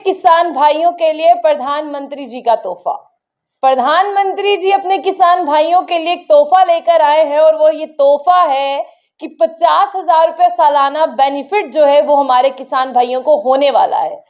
किसान भाइयों के लिए प्रधानमंत्री जी का तोहफा। प्रधानमंत्री जी अपने किसान भाइयों के लिए एक तोहफा लेकर आए हैं और वो ये तोहफा है कि 50,000 रुपये सालाना बेनिफिट जो है वो हमारे किसान भाइयों को होने वाला है।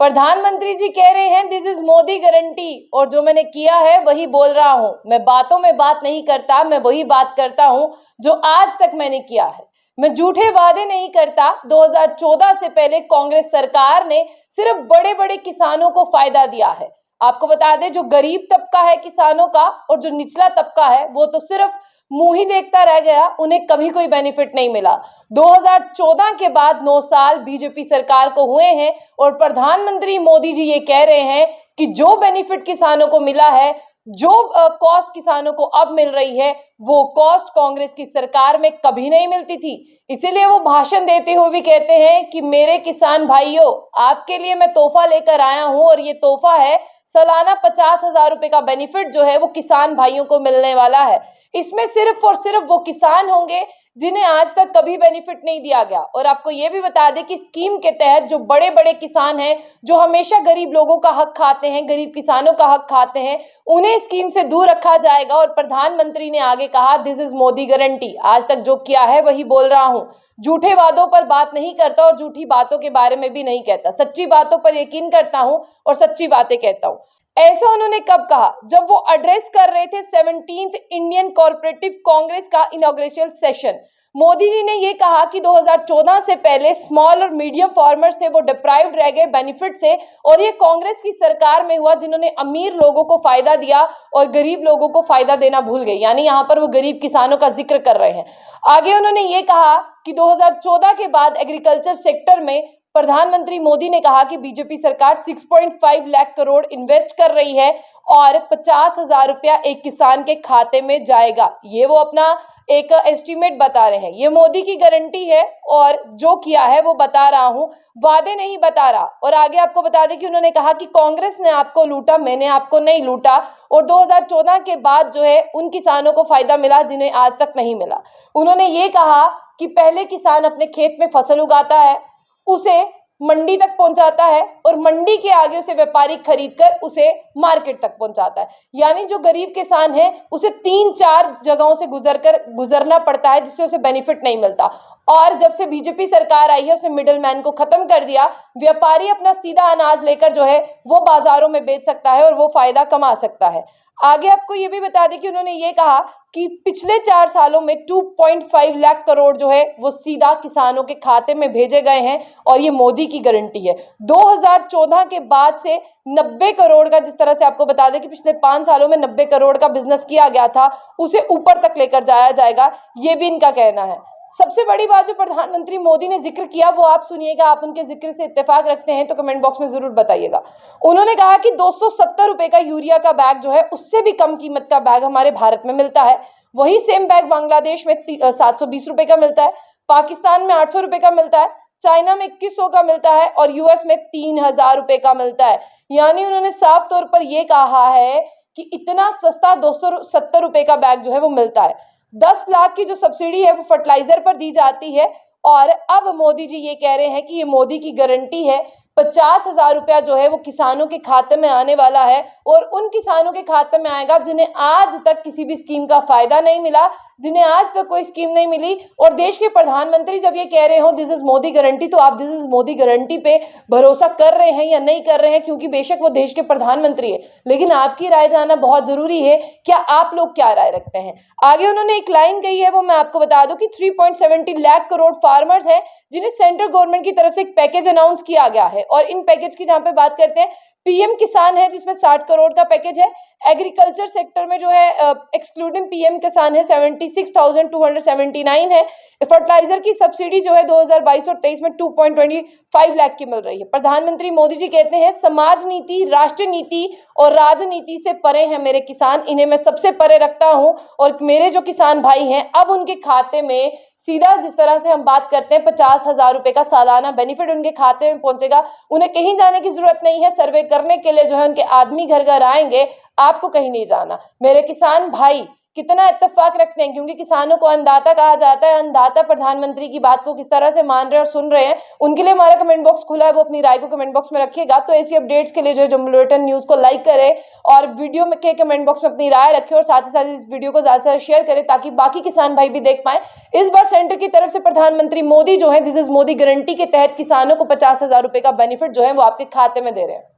प्रधानमंत्री जी कह रहे हैं दिस इज मोदी गारंटी, और जो मैंने किया है वही बोल रहा हूं। मैं बातों में बात नहीं करता, मैं वही बात करता हूं जो आज तक मैंने किया है। मैं झूठे वादे नहीं करता। 2014 से पहले कांग्रेस सरकार ने सिर्फ बड़े बड़े किसानों को फायदा दिया है। आपको बता दें, जो गरीब तबका है किसानों का और जो निचला तबका है वो तो सिर्फ मुंह ही देखता रह गया, उन्हें कभी कोई बेनिफिट नहीं मिला। 2014 के बाद 9 साल बीजेपी सरकार को हुए हैं और प्रधानमंत्री मोदी जी ये कह रहे हैं कि जो बेनिफिट किसानों को मिला है, जो कॉस्ट किसानों को अब मिल रही है, वो कॉस्ट कांग्रेस की सरकार में कभी नहीं मिलती थी। इसीलिए वो भाषण देते हुए भी कहते हैं कि मेरे किसान भाइयों, आपके लिए मैं तोहफा लेकर आया हूं और ये तोहफा है सालाना 50,000 रुपए का बेनिफिट जो है वो किसान भाइयों को मिलने वाला है। इसमें सिर्फ और सिर्फ वो किसान होंगे जिन्हें आज तक कभी बेनिफिट नहीं दिया गया। और आपको ये भी बता दें कि स्कीम के तहत जो बड़े बड़े किसान हैं, जो हमेशा गरीब लोगों का हक खाते हैं, गरीब किसानों का हक खाते हैं, उन्हें स्कीम से दूर रखा जाएगा। और प्रधानमंत्री ने आगे कहा दिस इज मोदी गारंटी। आज तक जो किया है वही बोल रहा हूं। झूठे वादों पर बात नहीं करता और झूठी बातों के बारे में भी नहीं कहता। सच्ची बातों पर यकीन करता हूं और सच्ची बातें कहता हूं। ऐसा उन्होंने कब कहा? जब वो एड्रेस कर रहे थे 17th इंडियन कोऑपरेटिव कांग्रेस का इनॉग्रेशन सेशन। मोदी जी ने ये कहा कि 2014 से पहले स्मॉल और मीडियम फार्मर्स थे, वो डिप्राइव्ड रह गए बेनिफिट से, और ये कांग्रेस की सरकार में हुआ जिन्होंने अमीर लोगों को फायदा दिया और गरीब लोगों को फायदा देना भूल गए। यानी यहाँ पर वो गरीब किसानों का जिक्र कर रहे हैं। आगे उन्होंने ये कहा कि 2014 के बाद एग्रीकल्चर सेक्टर में प्रधानमंत्री मोदी ने कहा कि बीजेपी सरकार 6.5 लाख करोड़ इन्वेस्ट कर रही है और 50,000 रुपया एक किसान के खाते में जाएगा। ये वो अपना एक एस्टीमेट बता रहे हैं। ये मोदी की गारंटी है और जो किया है वो बता रहा हूं, वादे नहीं बता रहा। और आगे आपको बता दें कि उन्होंने कहा कि कांग्रेस ने आपको लूटा, मैंने आपको नहीं लूटा। और 2014 के बाद जो है उन किसानों को फायदा मिला जिन्हें आज तक नहीं मिला। उन्होंने ये कहा कि पहले किसान अपने खेत में फसल उगाता है, उसे मंडी तक पहुंचाता है और मंडी के आगे उसे व्यापारी खरीदकर उसे मार्केट तक पहुंचाता है। यानी जो गरीब किसान है उसे 3-4 जगहों से गुजरना पड़ता है, जिससे उसे बेनिफिट नहीं मिलता। और जब से बीजेपी सरकार आई है उसने मिडिल मैन को खत्म कर दिया। व्यापारी अपना सीधा अनाज लेकर जो है वो बाजारों में बेच सकता है और वो फायदा कमा सकता है। आगे आपको ये भी बता दें कि उन्होंने ये कहा कि पिछले 4 सालों में 2.5 लाख करोड़ जो है वो सीधा किसानों के खाते में भेजे गए हैं और ये मोदी की गारंटी है। 2014 के बाद से 90 करोड़ का, जिस तरह से आपको बता दें कि पिछले 5 सालों में 90 करोड़ का बिजनेस किया गया था, उसे ऊपर तक लेकर जाया जाएगा, ये भी इनका कहना है। सबसे बड़ी बात जो प्रधानमंत्री मोदी ने जिक्र किया वो आप सुनिएगा। आप उनके जिक्र से इत्तेफाक रखते हैं तो कमेंट बॉक्स में जरूर बताइएगा। उन्होंने कहा कि 270 रुपए का यूरिया का बैग जो है उससे भी कम कीमत का बैग हमारे भारत में मिलता है। वही सेम बैग बांग्लादेश में 720 रुपए का मिलता है, पाकिस्तान में 800 रुपए का मिलता है, चाइना में 2100 का मिलता है और यूएस में 3000 रुपए का मिलता है। यानी उन्होंने साफ तौर पर यह कहा है कि इतना सस्ता 270 रुपए का बैग जो है वो मिलता है। 10 लाख की जो सब्सिडी है वो फर्टिलाइजर पर दी जाती है। और अब मोदी जी ये कह रहे हैं कि ये मोदी की गारंटी है। 50,000 रुपया जो है वो किसानों के खाते में आने वाला है और उन किसानों के खाते में आएगा जिन्हें आज तक किसी भी स्कीम का फायदा नहीं मिला, जिन्हें आज तक कोई स्कीम नहीं मिली। और देश के प्रधानमंत्री जब ये कह रहे हो दिस इज मोदी गारंटी, तो आप दिस इज मोदी गारंटी पे भरोसा कर रहे हैं या नहीं कर रहे हैं? क्योंकि बेशक वो देश के प्रधानमंत्री है, लेकिन आपकी राय जानना बहुत जरूरी है। क्या आप लोग क्या राय रखते हैं? आगे उन्होंने एक लाइन कही है, वो मैं आपको बता दूं कि 3.70 लाख करोड़ फार्मर्स हैं जिन्हें सेंट्रल गवर्नमेंट की तरफ से एक पैकेज अनाउंस किया गया है। और इन पैकेज की जहां पे बात करते हैं, पीएम किसान है जिसमें 60 करोड़ का पैकेज है। एग्रीकल्चर सेक्टर में जो है एक्सक्लूडिंग पीएम किसान है 76,279 है। फर्टिलाइजर की सब्सिडी जो है 2022 और 23 में 2.25 लाख की मिल रही है। प्रधानमंत्री मोदी जी कहते हैं समाज नीति, राष्ट्र नीति और राजनीति से परे हैं मेरे किसान, इन्हें मैं सबसे परे रखता हूं। और मेरे जो किसान भाई हैं अब उनके खाते में सीधा, जिस तरह से हम बात करते हैं, 50,000 रुपए का सालाना बेनिफिट उनके खाते में पहुंचेगा। उन्हें कहीं जाने की जरूरत नहीं है। सर्वे करने के लिए जो है उनके आदमी घर घर आएंगे, आपको कहीं नहीं जाना। मेरे किसान भाई, कितना इत्तेफाक रखते हैं, क्योंकि किसानों को अन्नदाता कहा जाता है। अन्नदाता प्रधानमंत्री की बात को किस तरह से मान रहे हैं और सुन रहे हैं, उनके लिए हमारा कमेंट बॉक्स खुला है, वो अपनी राय को कमेंट बॉक्स में रखिएगा। तो ऐसी अपडेट्स के लिए जो जम्मू बुलेटिन न्यूज को लाइक करें और वीडियो में के कमेंट बॉक्स में अपनी राय रखें, और साथ ही साथ इस वीडियो को ज्यादा से ज्यादा शेयर करें ताकि बाकी किसान भाई भी देख पाए। इस बार सेंटर की तरफ से प्रधानमंत्री मोदी जो है, दिस इज मोदी गारंटी के तहत किसानों को 50,000 रुपए का बेनिफिट जो है वो आपके खाते में दे रहे हैं।